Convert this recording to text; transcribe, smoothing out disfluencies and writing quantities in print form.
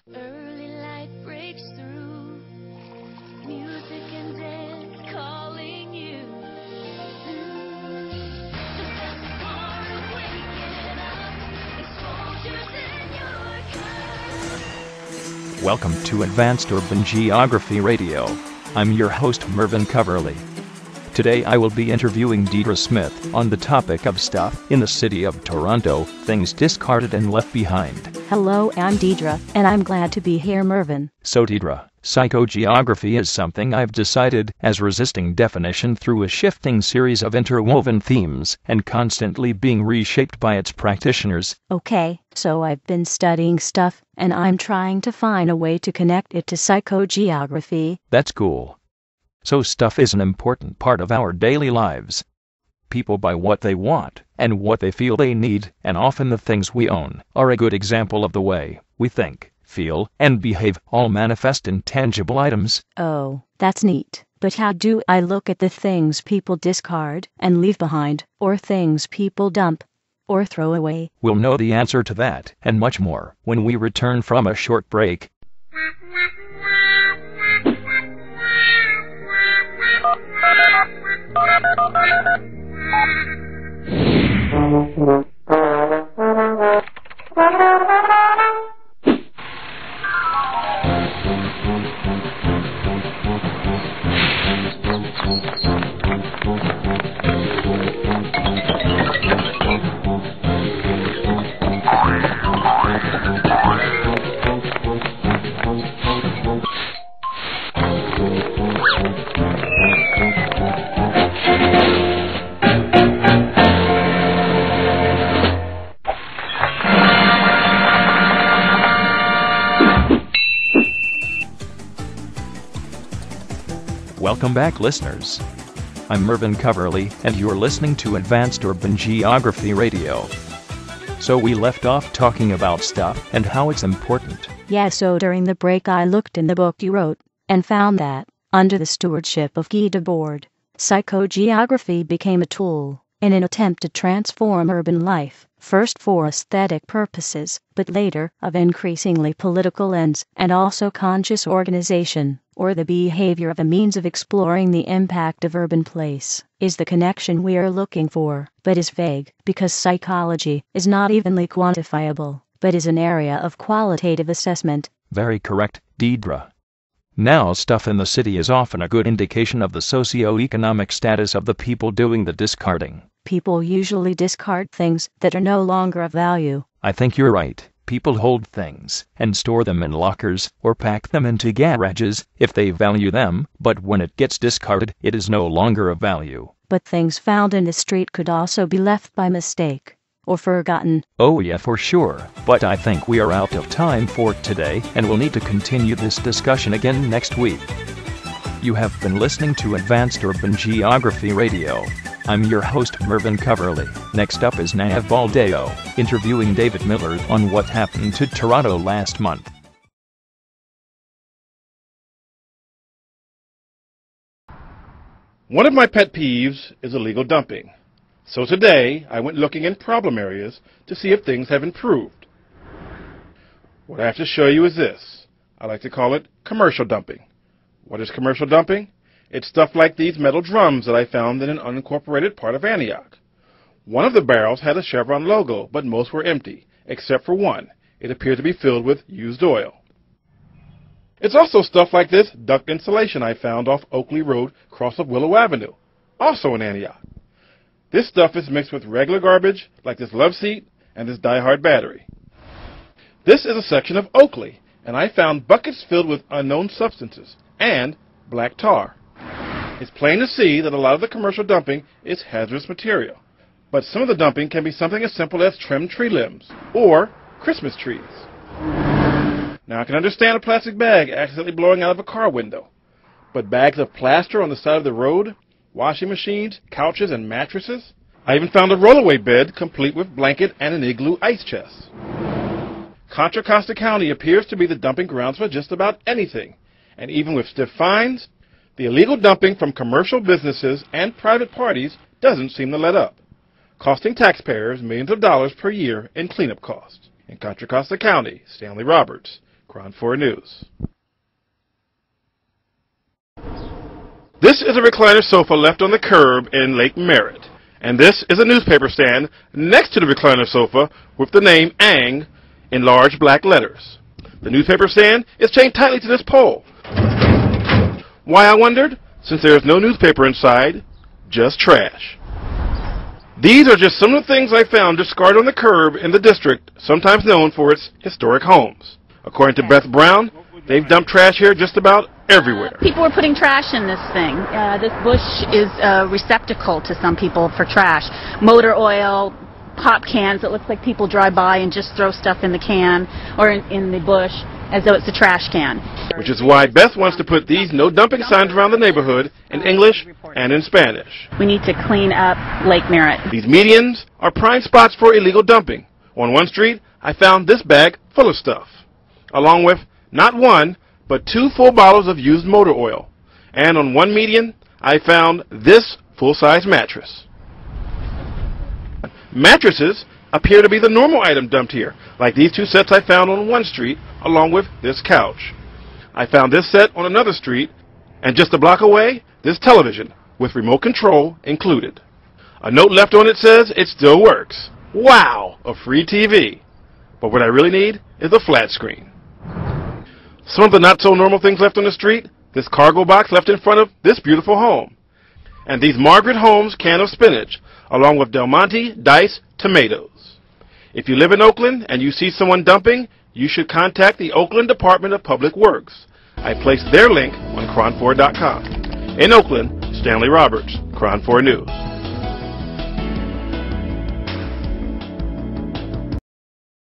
Early light breaks through, music and dance calling you. The best part of waking up, exposures in your car. Welcome to Advanced Urban Geography Radio. I'm your host Mervyn Coverly. Today I will be interviewing Deidre Smith on the topic of stuff in the city of Toronto, things discarded and left behind. Hello, I'm Deidre, and I'm glad to be here, Mervyn. So Deidre, psychogeography is something I've decided as resisting definition through a shifting series of interwoven themes and constantly being reshaped by its practitioners. Okay, so I've been studying stuff, and I'm trying to find a way to connect it to psychogeography. That's cool. So stuff is an important part of our daily lives. People buy what they want and what they feel they need, and often the things we own are a good example of the way we think, feel, and behave all manifest in tangible items. Oh, that's neat. But how do I look at the things people discard and leave behind, or things people dump or throw away? We'll know the answer to that and much more when we return from a short break. Welcome back, listeners. I'm Mervyn Coverly, and you're listening to Advanced Urban Geography Radio. So we left off talking about stuff and how it's important. Yeah, so during the break I looked in the book you wrote, and found that, under the stewardship of Guy Debord, psychogeography became a tool in an attempt to transform urban life, first for aesthetic purposes, but later of increasingly political ends, and also conscious organization, or the behavior of a means of exploring the impact of urban place, is the connection we are looking for, but is vague, because psychology is not evenly quantifiable, but is an area of qualitative assessment. Very correct, Deidre. Now, stuff in the city is often a good indication of the socio-economic status of the people doing the discarding. People usually discard things that are no longer of value. I think you're right. People hold things and store them in lockers or pack them into garages if they value them, but when it gets discarded, it is no longer of value. But things found in the street could also be left by mistake or forgotten. Oh yeah, for sure. But I think we are out of time for today, and we'll need to continue this discussion again next week. You have been listening to Advanced Urban Geography Radio. I'm your host Mervyn Coverly. Next up is Nav Baldeo, interviewing David Miller on what happened to Toronto last month. One of my pet peeves is illegal dumping. So today, I went looking in problem areas to see if things have improved. What I have to show you is this. I like to call it commercial dumping. What is commercial dumping? It's stuff like these metal drums that I found in an unincorporated part of Antioch. One of the barrels had a Chevron logo, but most were empty, except for one. It appeared to be filled with used oil. It's also stuff like this duct insulation I found off Oakley Road, cross of Willow Avenue, also in Antioch. This stuff is mixed with regular garbage, like this love seat and this die-hard battery. This is a section of Oakley, and I found buckets filled with unknown substances and black tar. It's plain to see that a lot of the commercial dumping is hazardous material, but some of the dumping can be something as simple as trimmed tree limbs or Christmas trees. Now, I can understand a plastic bag accidentally blowing out of a car window, but bags of plaster on the side of the road, washing machines, couches, and mattresses? I even found a rollaway bed complete with blanket and an igloo ice chest. Contra Costa County appears to be the dumping grounds for just about anything, and even with stiff fines, the illegal dumping from commercial businesses and private parties doesn't seem to let up, costing taxpayers millions of dollars per year in cleanup costs. In Contra Costa County, Stanley Roberts, KRON 4 News. This is a recliner sofa left on the curb in Lake Merritt. And this is a newspaper stand next to the recliner sofa with the name ANG in large black letters. The newspaper stand is chained tightly to this pole. Why, I wondered? Since there is no newspaper inside, just trash. These are just some of the things I found discarded on the curb in the district, sometimes known for its historic homes. According to Beth Brown, they've dumped trash here just about everywhere. People were putting trash in this thing. This bush is a receptacle to some people for trash. Motor oil, pop cans. It looks like people drive by and just throw stuff in the can or in the bush as though it's a trash can. Which is why Beth wants to put these no dumping signs around the neighborhood in English and in Spanish. We need to clean up Lake Merritt. These medians are prime spots for illegal dumping. On one street, I found this bag full of stuff, along with not one, but 2 full bottles of used motor oil. And on one median, I found this full-size mattress. Mattresses appear to be the normal item dumped here, like these 2 sets I found on one street, along with this couch. I found this set on another street, and just a block away, this television, with remote control included. A note left on it says it still works. Wow, a free TV. But what I really need is a flat screen. Some of the not-so-normal things left on the street, this cargo box left in front of this beautiful home, and these Margaret Holmes can of spinach, along with Del Monte diced tomatoes. If you live in Oakland and you see someone dumping, you should contact the Oakland Department of Public Works. I placed their link on KRON4.com. In Oakland, Stanley Roberts, KRON 4 News.